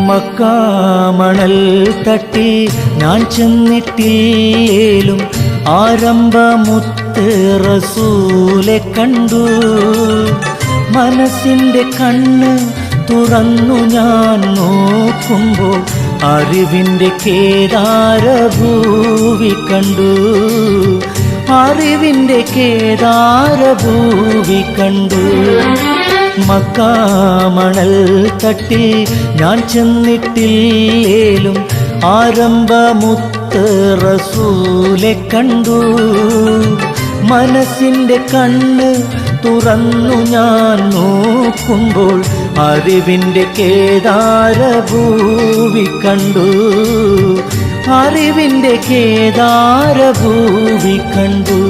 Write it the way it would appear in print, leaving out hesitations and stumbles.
മക്കാമണൽ തട്ടി ഞാൻ ചെന്നിട്ടില്ലേലും ആരംഭമുത്ത് റസൂലെ കണ്ടു. മനസ്സിൻ്റെ കണ്ണ് തുറന്നു ഞാൻ നോക്കുമ്പോൾ അറിവിൻ്റെ കേദാരഭൂവി കണ്ടു. അറിവിൻ്റെ കേദാരഭൂവി കണ്ടു. മക്കാമണൽ തട്ടി ഞാൻ ചെന്നിട്ടില്ലേലും ആരംഭമുത്ത് റസൂലെ കണ്ടു. മനസ്സിൻ്റെ കണ്ണ് തുറന്നു ഞാൻ നോക്കുമ്പോൾ അറിവിൻ്റെ കേദാരഭൂവി കണ്ടു. അറിവിൻ്റെ കേദാരഭൂവി കണ്ടു.